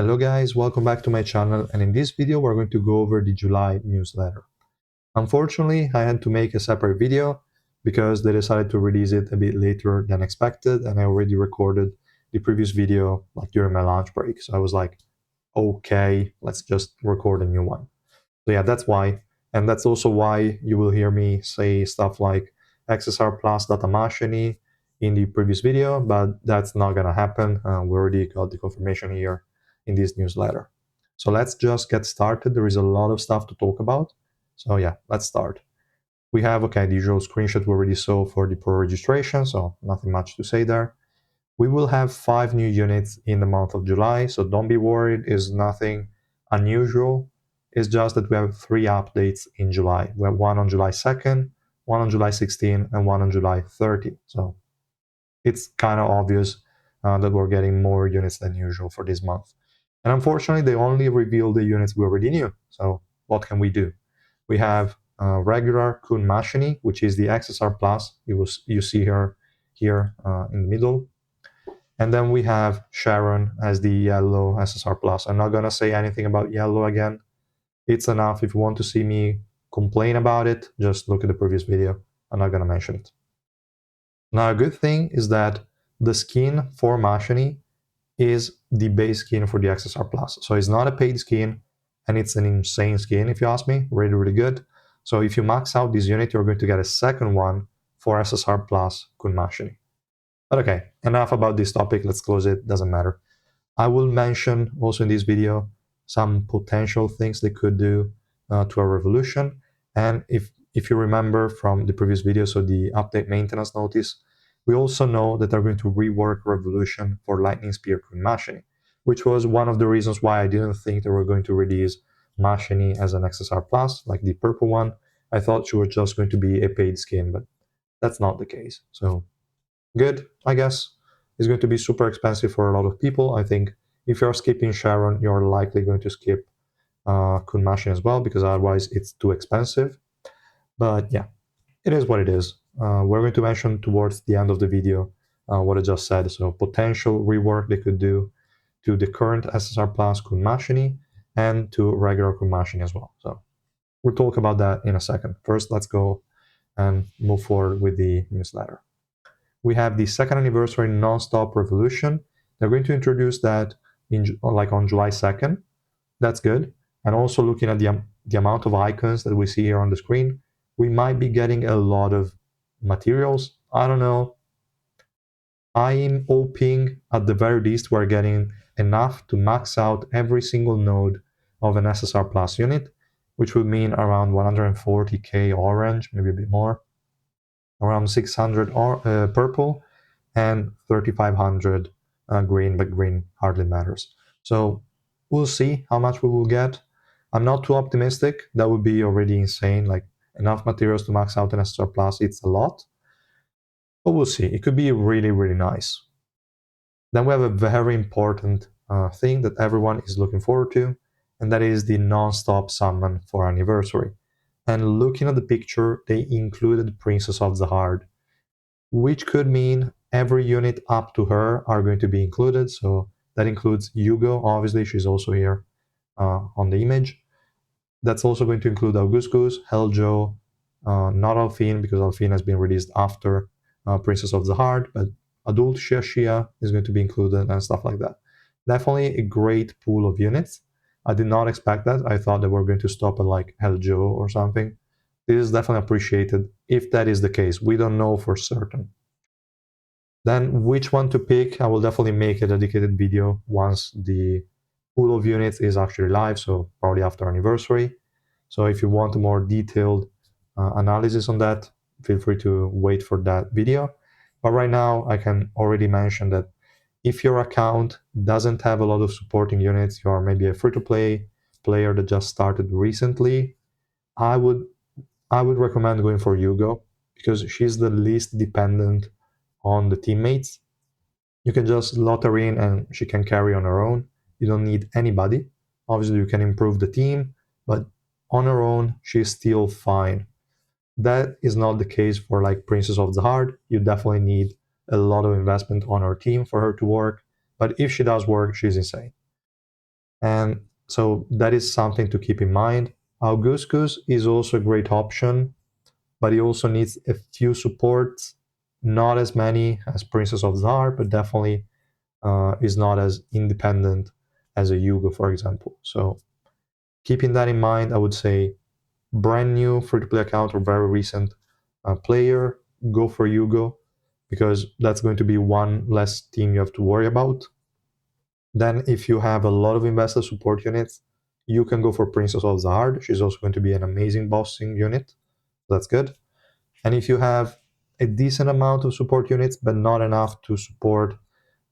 Hello guys, welcome back to my channel, and in this video we're going to go over the July newsletter. Unfortunately, I had to make a separate video because they decided to release it a bit later than expected, and I already recorded the previous video like during my lunch break. So I was like, okay, let's just record a new one. So yeah, that's why. And that's also why you will hear me say stuff like XSR plus data Mascheny in the previous video, but that's not gonna happen. We already got the confirmation here in this newsletter. So let's just get started. There is a lot of stuff to talk about. So yeah, let's start. We have, okay, the usual screenshot we already saw for the pro registration, so nothing much to say there. We will have 5 new units in the month of July, so don't be worried, it's nothing unusual. It's just that we have 3 updates in July. We have one on July 2nd, one on July 16, and one on July 30. So it's kind of obvious that we're getting more units than usual for this month. And unfortunately, they only revealed the units we already knew. So what can we do? We have regular Khun Mascheny, which is the XSR Plus. You see her here in the middle. And then we have Sharon as the yellow SSR Plus. I'm not going to say anything about yellow again. It's enough. If you want to see me complain about it, just look at the previous video. I'm not going to mention it. Now, a good thing is that the skin for Mascheny is the base skin for the XSR Plus. So it's not a paid skin, and it's an insane skin, if you ask me. Really, really good. So if you max out this unit, you're going to get a second one for SSR Plus Khun Mascheny. But okay, enough about this topic. Let's close it. Doesn't matter. I will mention also in this video some potential things they could do to our revolution. And if you remember from the previous video, so the update maintenance notice, we also know that they're going to rework revolution for Lightning Spear Khun Mascheny, which was one of the reasons why I didn't think they were going to release Mascheny as an XSR Plus, like the purple one. I thought she was just going to be a paid skin, but that's not the case. So good, I guess. It's going to be super expensive for a lot of people. I think if you're skipping Sharon, you're likely going to skip Khun Mascheny as well, because otherwise it's too expensive. But yeah, it is what it is. We're going to mention towards the end of the video what I just said. So potential rework they could do to the current SSR Plus Khun Mascheny and to regular Khun Mascheny as well. So we'll talk about that in a second. First, let's go and move forward with the newsletter. We have the second anniversary Nonstop Revolution. They're going to introduce that on July 2nd. That's good. And also looking at the amount of icons that we see here on the screen, we might be getting a lot of materials. I don't know. I'm hoping at the very least we're getting enough to max out every single node of an SSR Plus unit, which would mean around 140k orange, maybe a bit more, around 600 purple, and 3500 green, but green hardly matters. So we'll see how much we will get. I'm not too optimistic. That would be already insane. Like enough materials to max out an SSR Plus, it's a lot. But we'll see. It could be really, really nice. Then we have a very important thing that everyone is looking forward to, and that is the Nonstop Summon for anniversary. And looking at the picture, they included Princess of the Heart, which could mean every unit up to her are going to be included. So that includes Hugo, obviously, she's also here on the image. That's also going to include Augustus, Heljo, not Alphine, because Alphine has been released after Princess of the Heart, but Adult Shia is going to be included and stuff like that. Definitely a great pool of units. I did not expect that. I thought they were going to stop at like Heljo or something. This is definitely appreciated if that is the case. We don't know for certain. Then which one to pick, I will definitely make a dedicated video once the pool of units is actually live, so probably after anniversary. So if you want a more detailed analysis on that, feel free to wait for that video. But right now, I can already mention that if your account doesn't have a lot of supporting units, you are maybe a free-to-play player that just started recently, I would recommend going for Hugo, because she's the least dependent on the teammates. You can just lot her in and she can carry on her own. You don't need anybody. Obviously, you can improve the team, but on her own, she's still fine. That is not the case for like Princess of the Heart. You definitely need a lot of investment on her team for her to work. But if she does work, she's insane. And so that is something to keep in mind. Augustus is also a great option, but he also needs a few supports, not as many as Princess of Tsar, but definitely is not as independent as a Yugo, for example. So keeping that in mind, I would say brand new free-to-play account or very recent player, go for Yugo, because that's going to be one less team you have to worry about. Then if you have a lot of investor support units, you can go for Princess of Zahard. She's also going to be an amazing bossing unit. That's good. And if you have a decent amount of support units, but not enough to support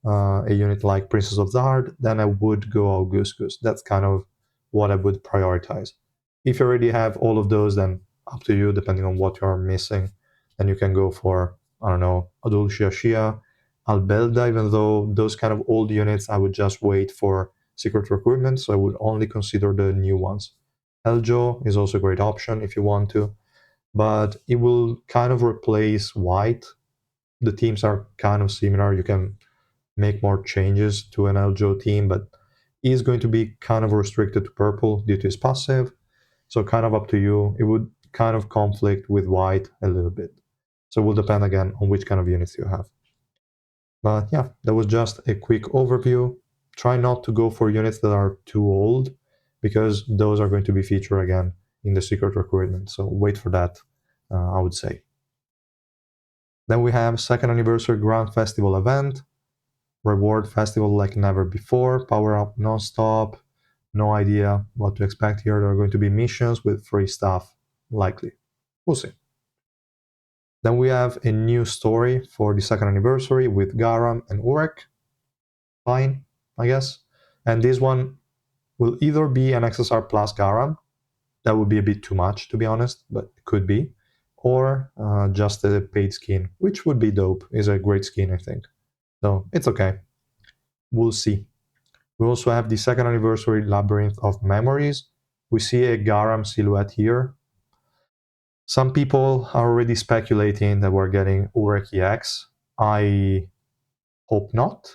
a unit like Princess of Zahard, then I would go Augustus. That's kind of what I would prioritize. If you already have all of those, then up to you, depending on what you're missing. Then you can go for, I don't know, Adul Shia, Albelda, even though those kind of old units, I would just wait for secret recruitment, so I would only consider the new ones. Eljo is also a great option if you want to, but it will kind of replace white. The teams are kind of similar. You can make more changes to an Eljo team, but he's going to be kind of restricted to purple due to his passive. So kind of up to you. It would kind of conflict with white a little bit. So it will depend again on which kind of units you have. But yeah, that was just a quick overview. Try not to go for units that are too old, because those are going to be featured again in the secret recruitment. So wait for that, I would say. Then we have second anniversary Grand Festival event. Reward festival like never before. Power up non-stop. No idea what to expect here. There are going to be missions with free stuff, likely. We'll see. Then we have a new story for the second anniversary with Garam and Urek. Fine, I guess. And this one will either be an XSR plus Garam. That would be a bit too much, to be honest, but it could be. Or just a paid skin, which would be dope. Is a great skin, I think. So it's okay. We'll see. We also have the second anniversary Labyrinth of Memories. We see a Garam silhouette here. Some people are already speculating that we're getting Urek EX. I hope not,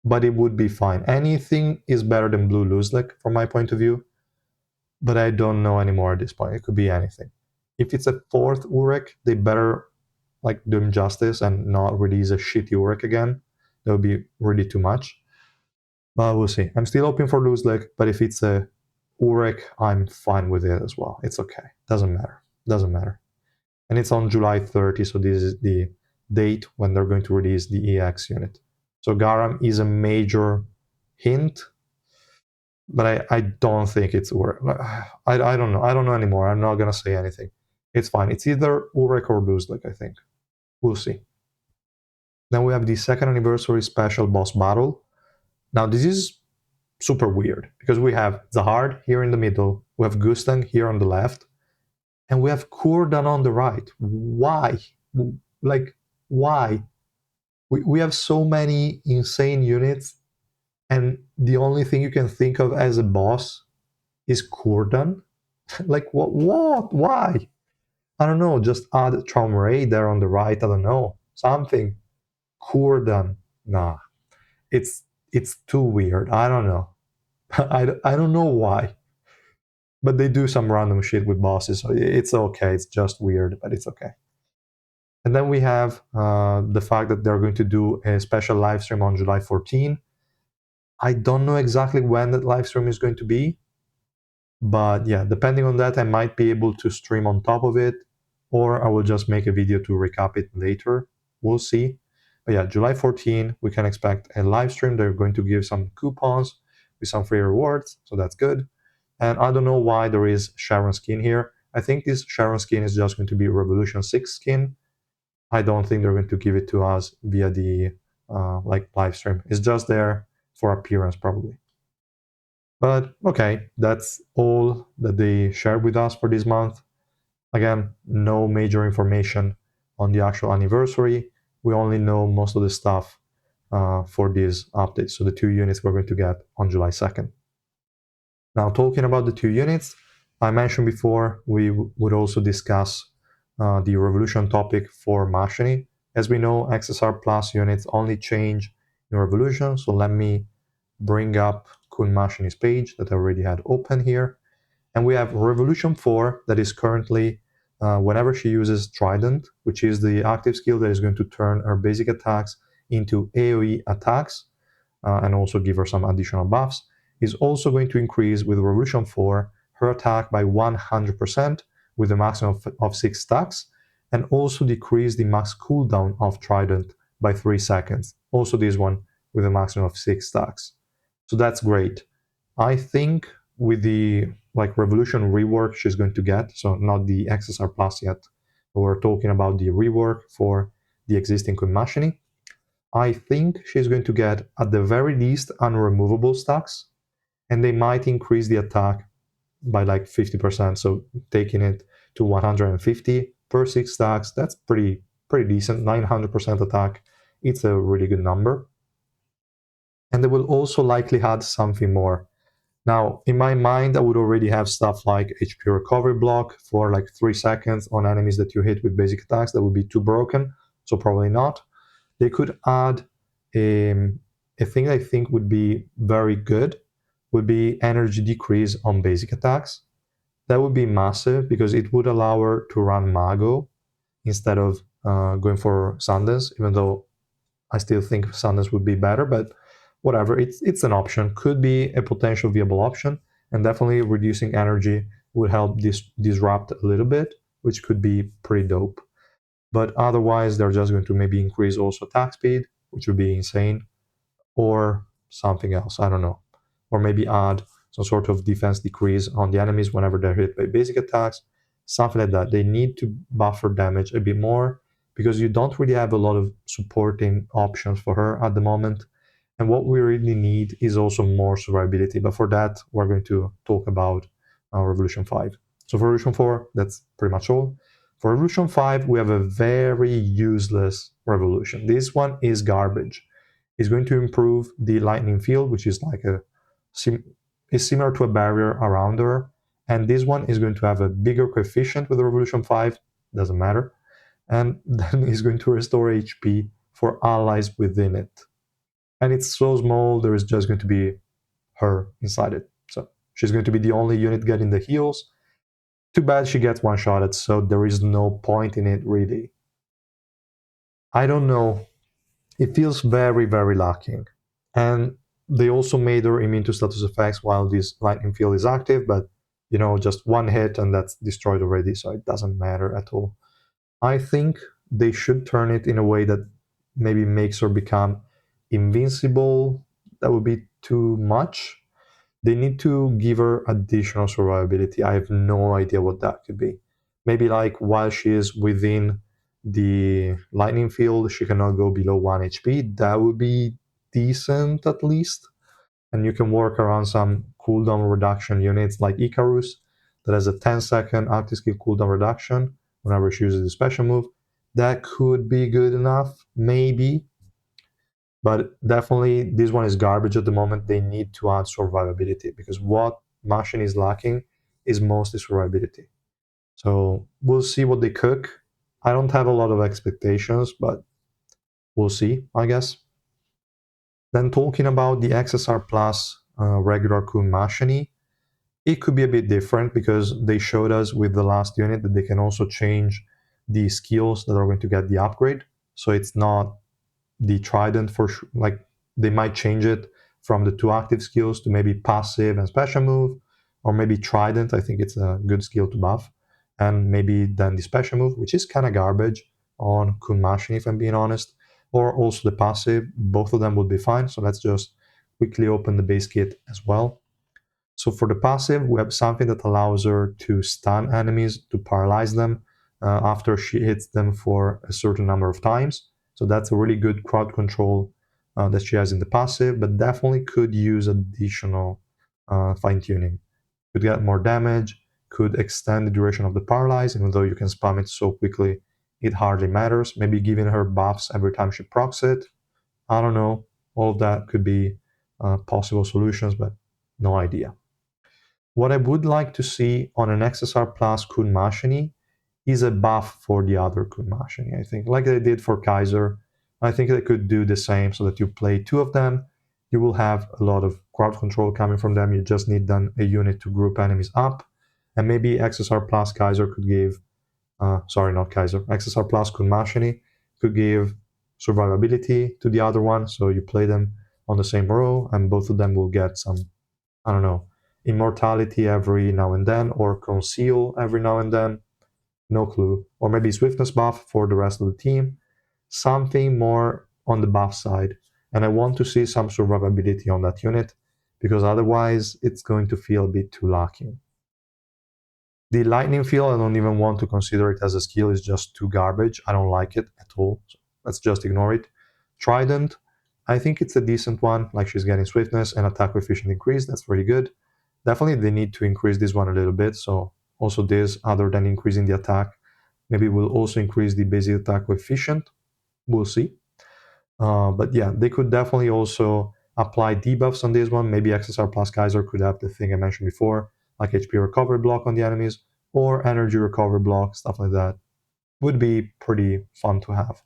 but it would be fine. Anything is better than Blue Luzlek from my point of view, but I don't know anymore at this point. It could be anything. If it's a fourth Urek, they better like do him justice and not release a shitty Urek again. That would be really too much. But we'll see. I'm still hoping for Luzlek, but if it's a Urek, I'm fine with it as well. It's okay. Doesn't matter. Doesn't matter. And it's on July 30, so this is the date when they're going to release the EX unit. So Garam is a major hint, but I don't think it's Urek. I don't know. I don't know anymore. I'm not going to say anything. It's fine. It's either Urek or Luzlek, I think. We'll see. Then we have the second anniversary special boss battle. Now, this is super weird because we have Zahard here in the middle, we have Gustang here on the left, and we have Kurdan on the right. Why? Like, why? We have so many insane units, and the only thing you can think of as a boss is Kurdan? Like, what? What? Why? I don't know. Just add Traumray there on the right. I don't know. Something. Kurdan. Nah. It's too weird. I don't know. I don't know why. But they do some random shit with bosses, so it's okay. It's just weird, but it's okay. And then we have the fact that they're going to do a special live stream on July 14. I don't know exactly when that live stream is going to be, but yeah, depending on that, I might be able to stream on top of it, or I will just make a video to recap it later. We'll see. But yeah, July 14, we can expect a live stream. They're going to give some coupons with some free rewards, so that's good. And I don't know why there is Sharon skin here. I think this Sharon skin is just going to be Revolution 6 skin. I don't think they're going to give it to us via the like live stream. It's just there for appearance probably. But okay, that's all that they shared with us for this month. Again, no major information on the actual anniversary. We only know most of the stuff for these updates. So the 2 units we're going to get on July 2nd. Now, talking about the 2 units, I mentioned before we would also discuss the Revolution topic for Mascheny. As we know, XSR Plus units only change in Revolution, so let me bring up Khun Mascheny's page that I already had open here. And we have Revolution 4 that is currently, whenever she uses Trident, which is the active skill that is going to turn her basic attacks into AoE attacks, and also give her some additional buffs, is also going to increase with Revolution 4 her attack by 100% with a maximum of 6 stacks, and also decrease the max cooldown of Trident by 3 seconds. Also this one with a maximum of 6 stacks. So that's great. I think with the Revolution rework she's going to get, so not the XSR Plus yet, but we're talking about the rework for the existing Khun Mascheny, I think she's going to get, at the very least, unremovable stacks, and they might increase the attack by like 50%, so taking it to 150 per 6 stacks. That's pretty decent. 900% attack, it's a really good number. And they will also likely add something more. Now, in my mind, I would already have stuff like HP recovery block for like 3 seconds on enemies that you hit with basic attacks. That would be too broken, so probably not. They could add a thing I think would be very good, would be energy decrease on basic attacks. That would be massive because it would allow her to run Mago instead of going for Sundance, even though I still think Sundance would be better, but whatever, it's an option. Could be a potential viable option, and definitely reducing energy would help disrupt a little bit, which could be pretty dope. But otherwise, they're just going to maybe increase also attack speed, which would be insane, or something else, I don't know. Or maybe add some sort of defense decrease on the enemies whenever they're hit by basic attacks, something like that. They need to buffer damage a bit more because you don't really have a lot of supporting options for her at the moment. And what we really need is also more survivability. But for that, we're going to talk about Revolution 5. So for Revolution 4, that's pretty much all. For Revolution 5, we have a very useless revolution. This one is garbage. It's going to improve the lightning field, which is like is similar to a barrier around her. And this one is going to have a bigger coefficient with the Revolution 5, doesn't matter. And then it's going to restore HP for allies within it. And it's so small, there is just going to be her inside it. So she's going to be the only unit getting the heals. Too bad she gets one-shotted, so there is no point in it, really. I don't know. It feels very, very lacking. And they also made her immune to status effects while this lightning field is active, but just one hit and that's destroyed already, so it doesn't matter at all. I think they should turn it in a way that maybe makes her become invincible. That would be too much. They need to give her additional survivability. I have no idea what that could be. Maybe like while she is within the lightning field, she cannot go below 1 HP. That would be decent at least. And you can work around some cooldown reduction units like Icarus that has a 10-second active skill cooldown reduction whenever she uses the special move. That could be good enough, maybe. But definitely, this one is garbage at the moment. They need to add survivability because what Mascheny is lacking is mostly survivability. So we'll see what they cook. I don't have a lot of expectations, but we'll see, I guess. Then talking about the XSR Plus regular Khun Mascheny, it could be a bit different because they showed us with the last unit that they can also change the skills that are going to get the upgrade. So it's not the Trident for sure. Like they might change it from the 2 active skills to maybe passive and special move, or maybe Trident. I think it's a good skill to buff, and maybe then the special move, which is kind of garbage on Khun Mascheny, if I'm being honest, or also the passive. Both of them would be fine. So let's just quickly open the base kit as well. So for the passive, we have something that allows her to stun enemies, to paralyze them after she hits them for a certain number of times. So that's a really good crowd control that she has in the passive, but definitely could use additional fine-tuning. Could get more damage, could extend the duration of the paralyze, even though you can spam it so quickly, it hardly matters. Maybe giving her buffs every time she procs it. I don't know. All of that could be possible solutions, but no idea. What I would like to see on an XSR Plus Khun Mascheny is a buff for the other Khun Mascheny, I think. Like they did for Kaiser, I think they could do the same so that you play 2 of them. You will have a lot of crowd control coming from them. You just need then a unit to group enemies up. And maybe XSR plus Kaiser could give, sorry, not Kaiser, XSR plus Khun Mascheny could give survivability to the other one. So you play them on the same row, and both of them will get some, I don't know, immortality every now and then, or conceal every now and then. No clue. Or maybe swiftness buff for the rest of the team. Something more on the buff side. And I want to see some survivability on that unit, because otherwise it's going to feel a bit too lacking. The lightning field, I don't even want to consider it as a skill. It's just too garbage. I don't like it at all. So let's just ignore it. Trident, I think it's a decent one. Like, she's getting swiftness and attack coefficient increase. That's very good. Definitely they need to increase this one a little bit. So also this, other than increasing the attack, maybe will also increase the basic attack coefficient. We'll see. But yeah, they could definitely also apply debuffs on this one. Maybe XSR plus Kaiser could have the thing I mentioned before, like HP recovery block on the enemies, or energy recovery block, stuff like that. Would be pretty fun to have,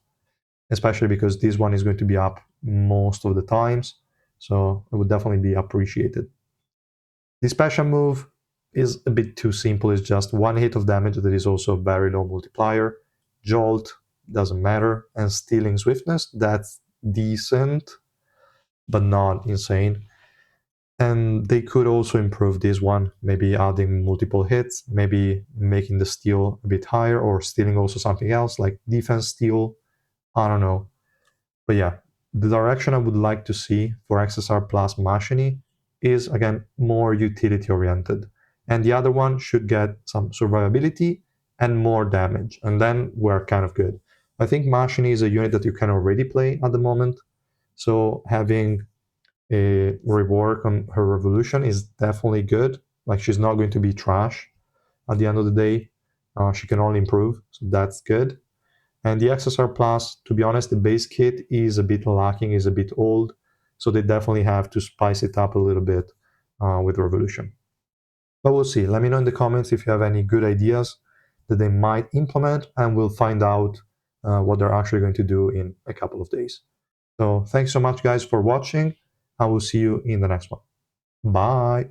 especially because this one is going to be up most of the times, so it would definitely be appreciated. The special move is a bit too simple. It's just one hit of damage that is also very low multiplier. Jolt doesn't matter, and stealing swiftness, that's decent but not insane. And they could also improve this one, maybe adding multiple hits, maybe making the steal a bit higher, or stealing also something else like defense steal. I don't know. But yeah, the direction I would like to see for XSR plus Mascheny is, again, more utility oriented. And the other one should get some survivability and more damage. And then we're kind of good. I think Mascheny is a unit that you can already play at the moment. So having a rework on her revolution is definitely good. Like, she's not going to be trash at the end of the day. She can only improve, so that's good. And the XSR Plus, to be honest, the base kit is a bit lacking, is a bit old, so they definitely have to spice it up a little bit with Revolution. But we'll see. Let me know in the comments if you have any good ideas that they might implement, and we'll find out what they're actually going to do in a couple of days. So thanks so much, guys, for watching. I will see you in the next one. Bye.